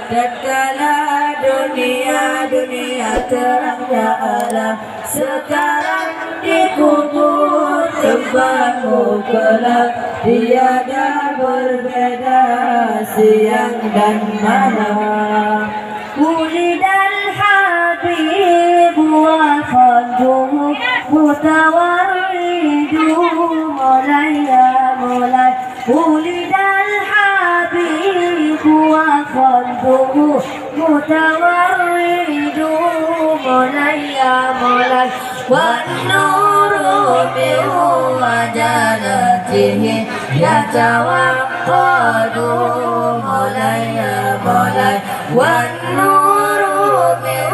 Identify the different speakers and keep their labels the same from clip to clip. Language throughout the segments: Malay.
Speaker 1: tatkala dunia terangnya alam. Sekarang dikubur tempatmu kelak, tiada berbeda siang dan malam. Ulidal habib wa khanduhu mutawarridu mulai ya mulai. Ulidal habib wa khanduhu mutawarridu mulai ya mulai. Wan nuru min wajanatihi yatawaqqadu mulai ya mulai. Wan nuru min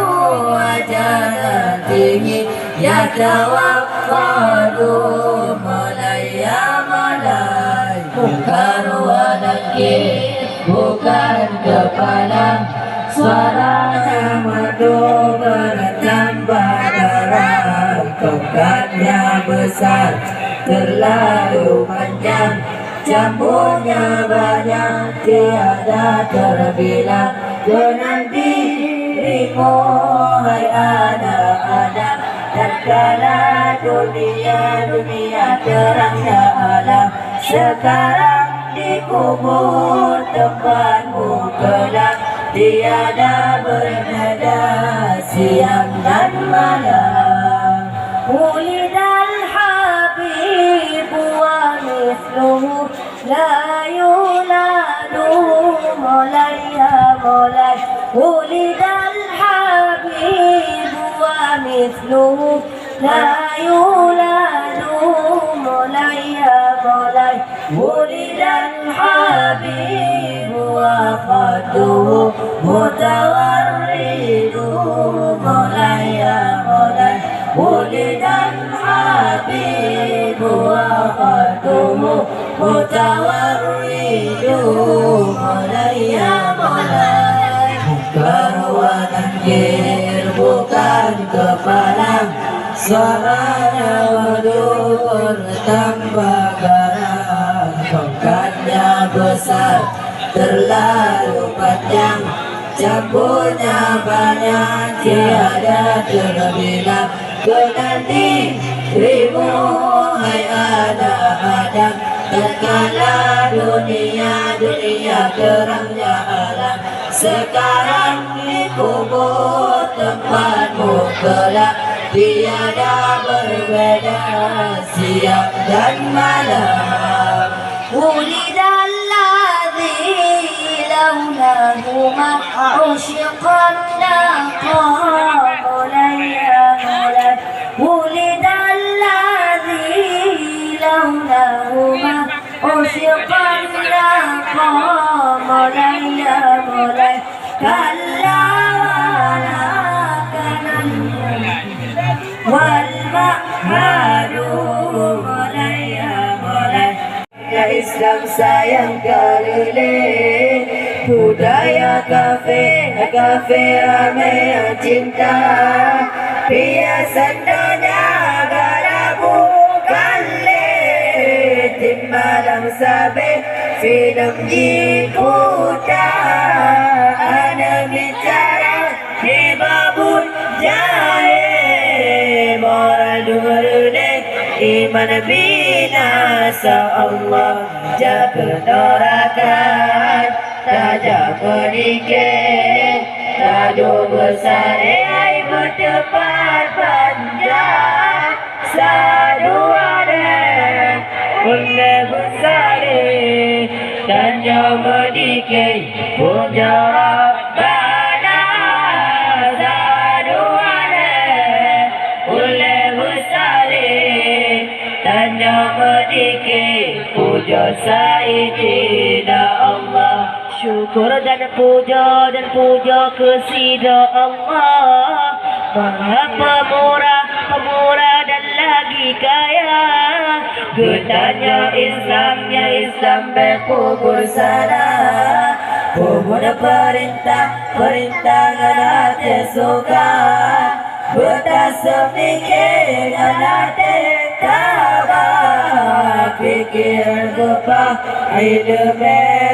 Speaker 1: wajanatihi yatawaqqadu mulai ya mulai. Bukan wadaki, bukan kepala, suaranya merdu bertambah darah. Tongkatnya besar, terlalu panjang, jambunya banyak, tiada terbilang. Dengan dirimu hai anak-anak, tatkala dunia terangnya alam. Sekarang dikubur tempatmu kelak, tiada berbeda siang dan malam. Ulidal habib wa mithluhu la yuladu mulai ya mulai. Ulidal habib wa mithluhu la yuladu mulai ya mulai. Ulidal habib wa khaduhu mutawarridu mulai ya mulai. Ulidal habib wa khaduhu mutawarridu mulai ya mulai. Bukan wadakir, bukan kepala, suaranya merdu bertambah garang. Tongkatnya besar, terlalu panjang, jambunya banyak, tiada terbilang. Dengan dirimu hai anak-anak, tatkala dunia terangnya alam. Sekarang dikubur tempatmu kelak, tiada berbeda siang dan malam. Ulidal ladzi laulahu ma usyiqan naqam mulai ya mulai. Ulidal ladzi laulahu ma usyiqan naqam mulai ya mulai. Kalla wala kanan wal ma'hadu mulai ya mulai. Ya Islam sayang keliling, budaya kafe ramai yang cinta. Hiasan dunia gara bukan timbalang sabi film diputa. Ana bicara di babun jahe, moral durune iman binasa. Allah jaga dorakan, tajam pedikit, tajuk besar ai bertepat panjang. Saduane boleh besar tajam pedikit, puja Rabbana. Saduane boleh besar tajam pedikit, puja Sayyidina Allah. Syukur dan puja kesida Allah. Maha pemurah dan lagi kaya. Getahnya Islam berkubur sana. Kubur perintah hati suka. Bertasmikir hati tabah. Fikir gepah hidup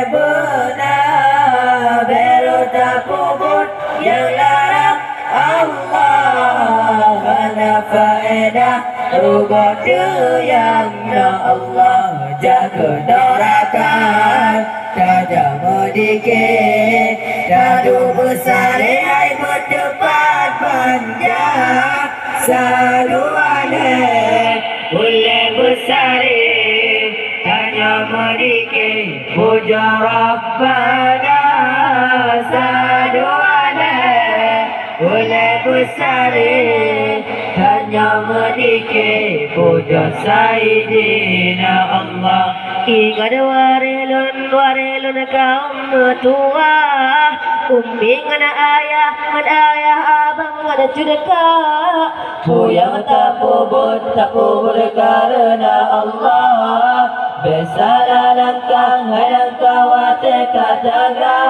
Speaker 1: benar. Berutak yang larang Allah. Hana faedah rugot yang Allah. Jaga dorakan Tada medikit Dadu besar ai berdepan panjang Selalu ada Boleh besar Tanya medikit Puja Rabbana Selalu ada Boleh besar Tanya medikit Puja Sayyidina Allah. Ingat warelun kaum tua Umi ngana ayah abang ngana cudeka Puyang tak pubut karena Allah. Besar langkah kawat kataga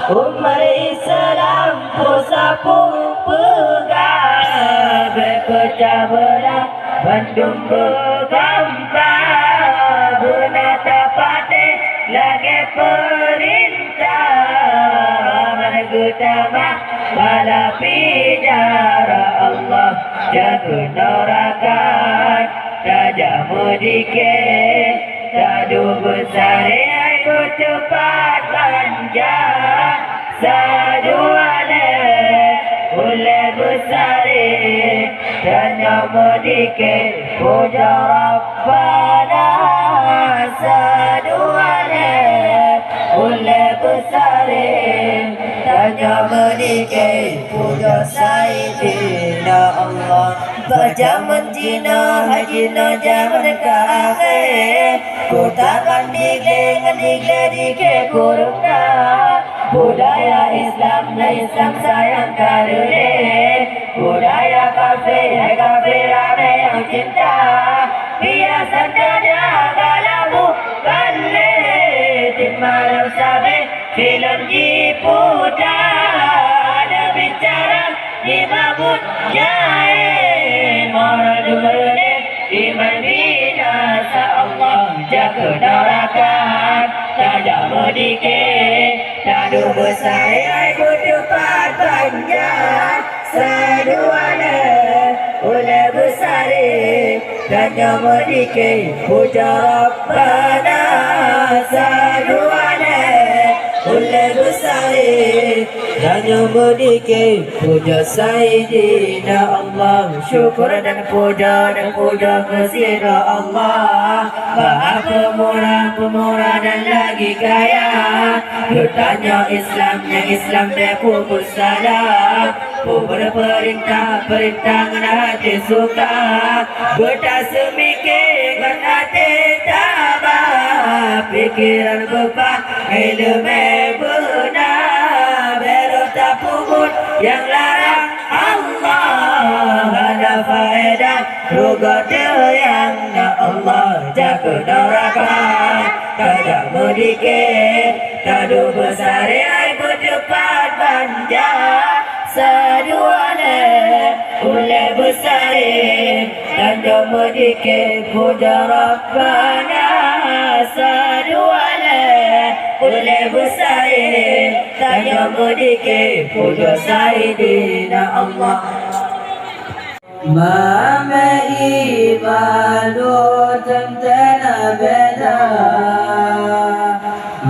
Speaker 1: Umar Islam pusapu pegang Berpecah belah Bandung bergampang Guna tapate lagi perintah Margutama bala pijara Allah. Jaga norakan Raja medikit Tadu besar aku cepat panjang Saduana Boleh besar Tanya medikit Puja Rabbana Saduana Boleh besar Tanya medikit Puja Sayyidina Allah. Zaman Cina Hajina zaman ke akhir Ku takkan dike kuruna Budaya Islam sayang karune Budaya kafir rame yang cinta Biasa dada galamu Kale Timalam sabe Film diputa Ada bicara di babut jahit Moral dumerne iman binasa Allah. Jaga dorakan Tada medikit Tadu besar aku cepat panjang Saduana Boleh besar Tanya medikit Puja Rabbana Saduana Boleh besar Tanya medikit Puja Sayyidina Allah. Syukur dan puja kepada Allah. Maha pemurah dan lagi kaya. Bertanya Islam dia pupus salah. Berperintah dengan hati suka. Bertak semikir dengan hati tabah. Pikiran beban ilmu benar. Berota puput yang larang Allah. Ada faedah rugot yang Allah. Jaga dorakan Tada medikit Tadu besar aku cepat panjang Saduana Boleh besar Tanda medikit Puja Rabbana Saduana Boleh besar Tanya medikit Puja Sayyidina Allah. Mame ibadu tentena beda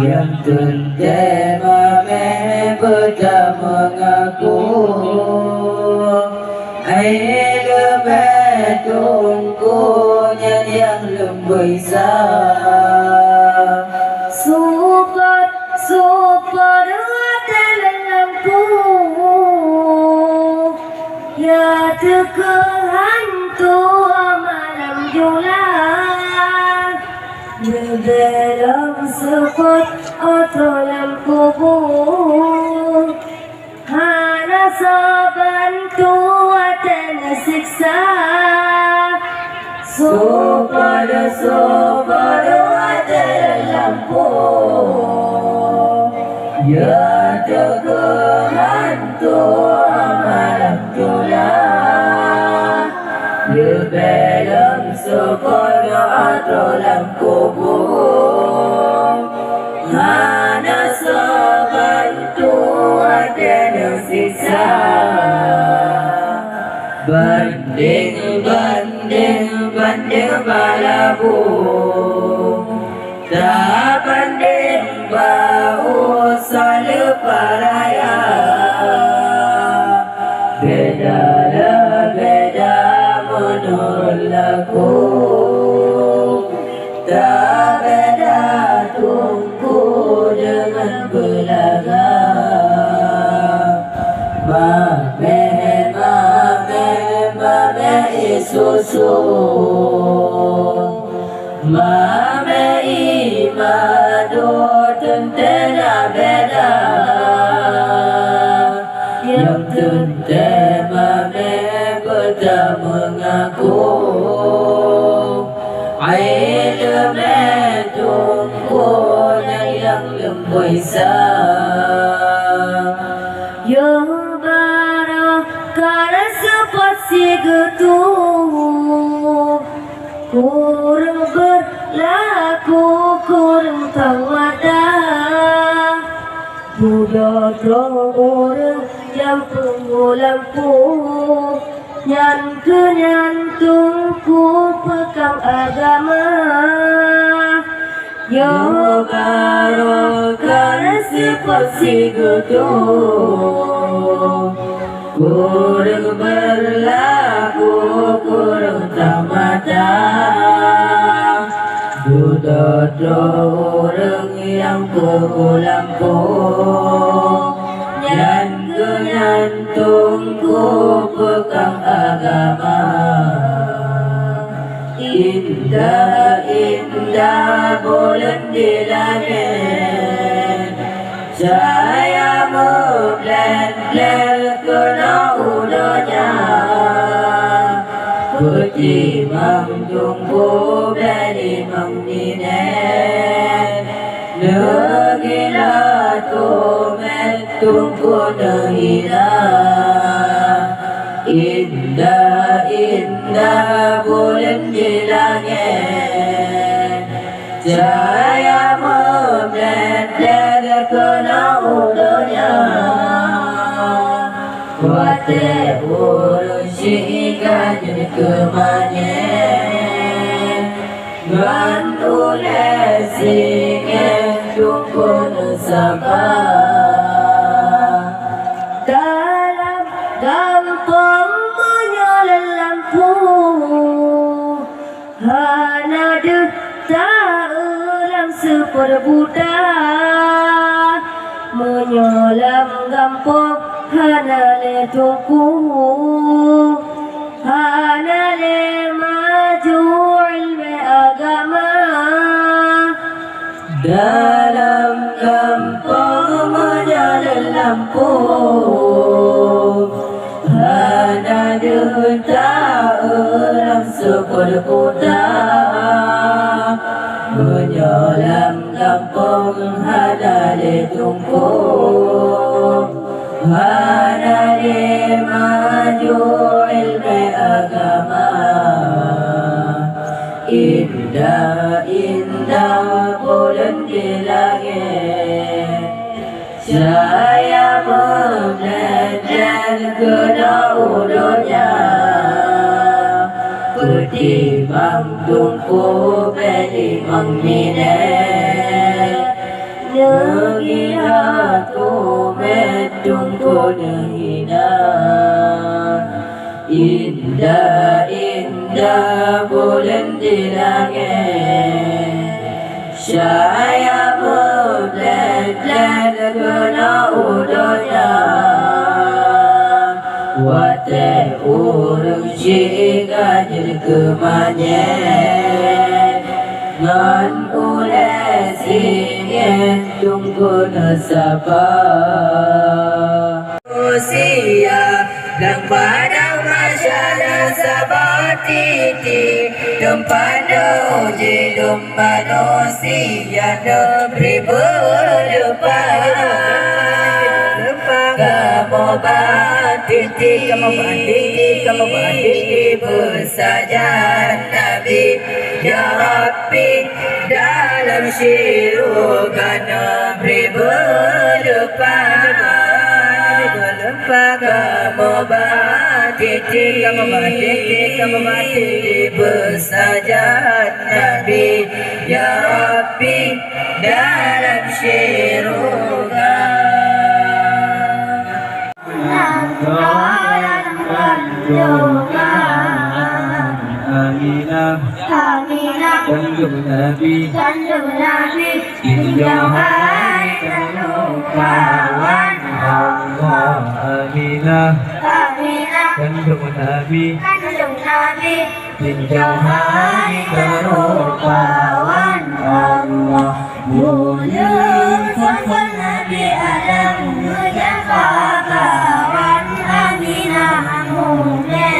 Speaker 1: Yang tente mame beda mengaku Aile bedunku yang lembaisa Super dalamku Ya terkehantu malam julang dalam sepot atau lampu kubur Hana sabantu dan siksa Super dalam lampu Ya terkehantu malam julang dalam sekolah dalam kubur Hana sabantu dan siksa. Banding balabu, tak banding bau salu paraya. Beda menurut laku, tak beda tunggu dengan belaga. Susu mame imado tentera beda yang tentera mame bertemu mengaku air tunggu yang lempuisa yo barokah sepasi gitu. Kurang berlaku, kurang tawada. Budak orang yang pengulamku, nyantungku pegang agama. Yo barokah seperti gitu. Kurang berlaku, kurang tamata. Budak orang yang pengulamku, nyantungku pegang agama. Indah bulan di langit, saya membelan kena udahnya. Bertimang tunggu beri mengingat, negila tumen tunggu nehina. Indah bulan di langit, saya membelan kena udahnya. Wate urusi kajian kemanya, ngan ulesinya tunggu nusapa. Dalam kampung menyala lampu, hana tak ulang seperbudak. Menyolam kampung hana le tungku, hana le maju ilmu agama. Dalam kampung menyala lampu, hana tak ulang seperbudak. Menyolam kampung hana le tungku, hana le maju ilmu agama. Indah bulan di langit, saya membelajar kena udahnya. Bertimang tungku beri mengingat, negila tumen tunggu nehina. Indah bulan di langit, saya membelajar kena udahnya. Wate urusi kajian kemanya, ngan ulesinya tunggu nasaba. Usia dan padang masyarakat seperti tempat uji domba manusia negeri berdepan. Kamu banding bersajar Nabi ya Rabbi dalam syirukan negeri berdepan. bersajat Nabi Ya Rabbi dalam syurga Aminah kandung Nabi tinjau hai kawan Allah Aminah kandung Nabi tinjau hai kawan Allah Mulut fafan Nabi Adam Mujafa kawan Aminah mulia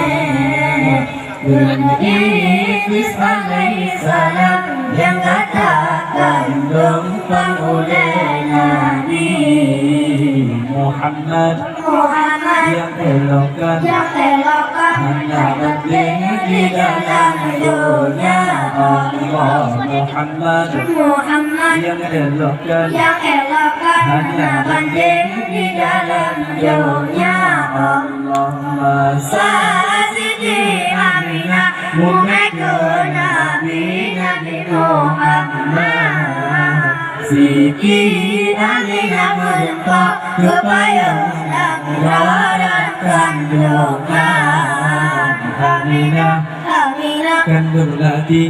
Speaker 1: Iblis alaihi salam yang katakan lempang oleh Nabi Muhammad yang elokkan hanya penting di dalam dunia Allah Muhammad yang elokkan hanya penting di dalam dunia Allah masa Siti Aminah Muhammad Nabi Muhammad Siti Aminah melempar kepayungan dalam kandungan Aminah kandung Nabi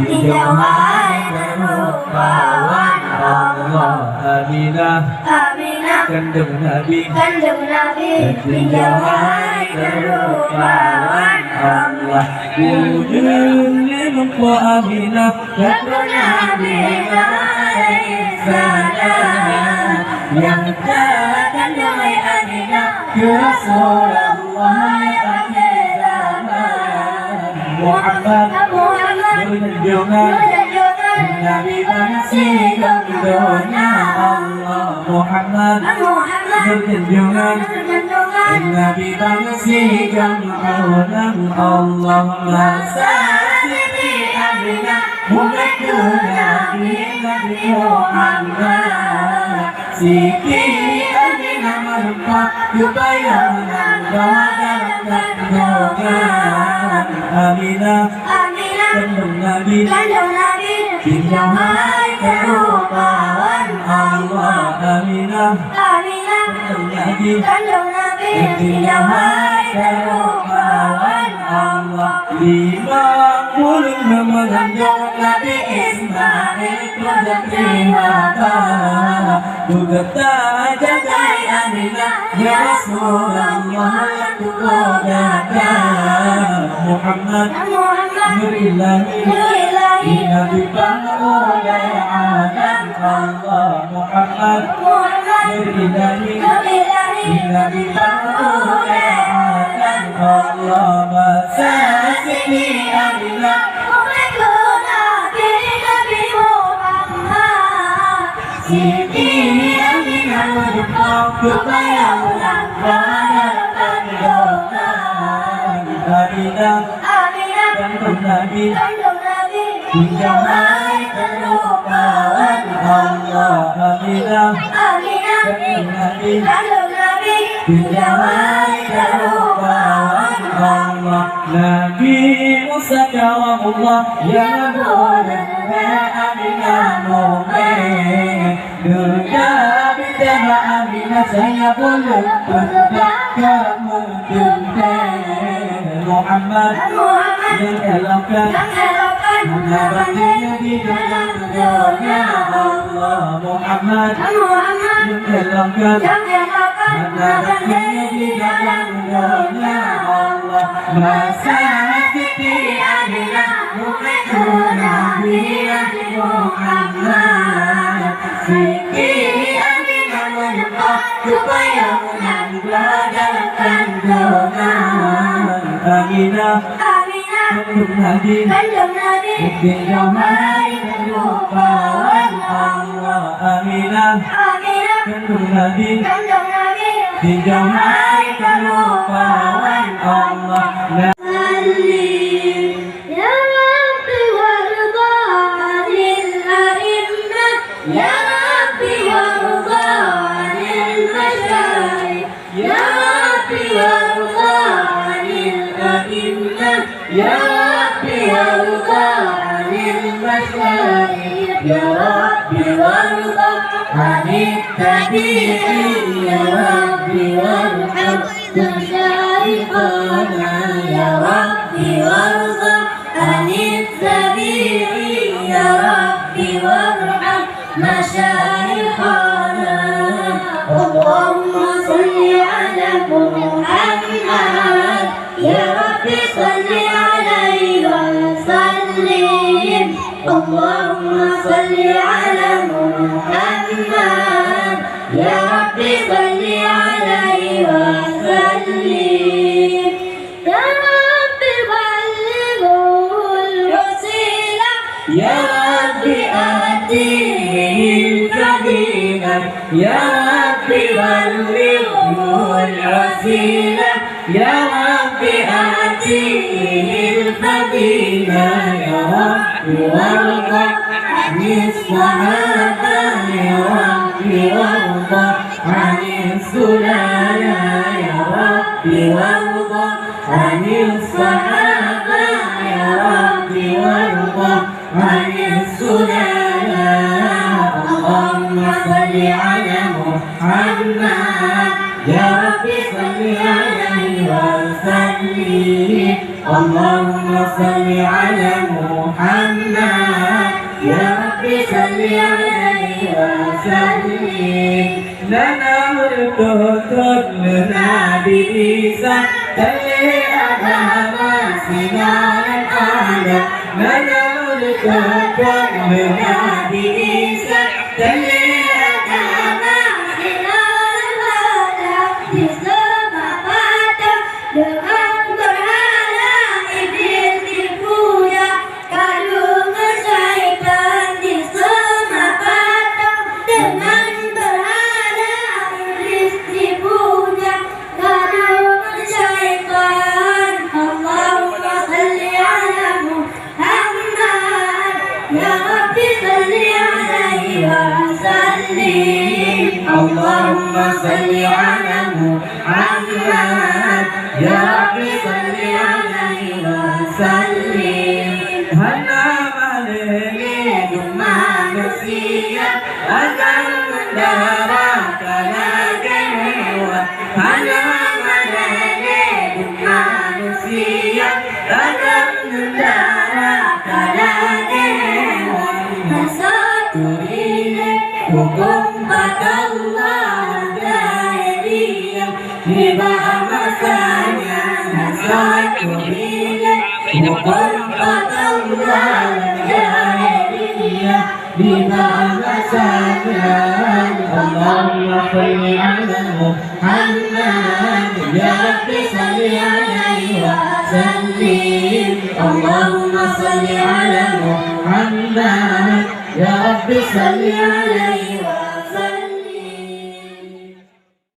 Speaker 1: tinjau hai kerupawan Allah Aminah kandung Nabi tinjau hai kerupawan Allah ujung lempo Aminah kandung Nabi alaihi salam yang kandung Aminah ke Rasulullah akhir zaman Muhammad berjunjungan Nabi masih dunia Allah Muhammad berjunjungan Nabi masih dunia Allah masa Siti Aminah Muhammad Nabi Muhammad Siti Aminah melempar kebayangan dalam kandungan Aminah kandung Nabi tinjau hai kerupawan Allah Aminah kandung Nabi tinjau hai kerupawan Allah 50 mengandung Nabi Ismail keluarga mata Bugata jagai Aminah ya Rasulullah keluarga Muhammad Nur ilahi Nabi oleh alam Allah Muhammad Nur ilahi Nabi oleh alam Allah masa Siti Aminah Siti Aminah melempar kebayangan dalam kandungan Aminah kandung Nabi tinjau hai kerupawan Allah Aminah kandung Nabi tinjau hai kerupawan Allah Nabi Musa kalamullah ya boleh Aminah mu'min dunia bintang Aminah saya boleh kamu Muhammad yang elokkan hanya baginya di dalam dunia Allah Muhammad yang elokkan hanya baginya di dalam dunia Allah masa Siti Aminah Nabi Muhammad Siti Aminah melempar kebayangan dalam kandungan Aminah kandung Nabi tinjau hai kerupawan Allah Aminah kandung Nabi tinjau hai kerupawan Allah
Speaker 2: Ya Rabbi warda 'anil a'immah Ya Rabbi warda 'anil masyayikh
Speaker 1: يا ربي وارضى عن المشايخ يا ربي وارضى عن التابعين يا ربي وارحم مشايخنا يا ربي وارضى عن التابعين يا ربي وارحم مشايخنا اللهم صل على محمد يا ربي صل عليه وسلم اللهم صل على محمد يا ربي صل عليه وسلم يا ربي بلغه الوسيلة يا ربي آتيه الفضيلة يا ربي بلغه الوسيلة يا ربي آتيه الفضيلة يا ربي وارضى عن الصحابة يا ربي وارضى عن السلالة يا ربي وارضى عن الصحابة يا ربي وارضى عن السلالة اللهم صل على محمد يا ربي صل عليه وسلم اللهم صل على محمد يا ربي صل عليه وسلم لنا الكتب لنا بعيسى تلي أمام سنان الأعلى لنا الكتب لنا بعيسى تلي أمام سنان الأعلى بسبب فتح dengan berhala iblis dipuja kalungan syaitan disemapatkan dengan berhala iblis dipuja kalungan syaitan Allahumma salli ala Muhammad ya Rabbi salli alaihi wa sallim Allahumma salli ala Muhammad يا ربي صل عليه وسلم هلا مالي ما نسيا أجل من دارك لا جنوة هلا مالي ما نسيا أجل من دارك لا جنوة نسأت إليك وقمت الله دائريا لبعض مسايا نسأت إليك وقمت الله دائريا لبعض مسايا اللهم صل على محمد يا ربي صل عليه وسلم اللهم صل على محمد يا ربي صل عليه وسلم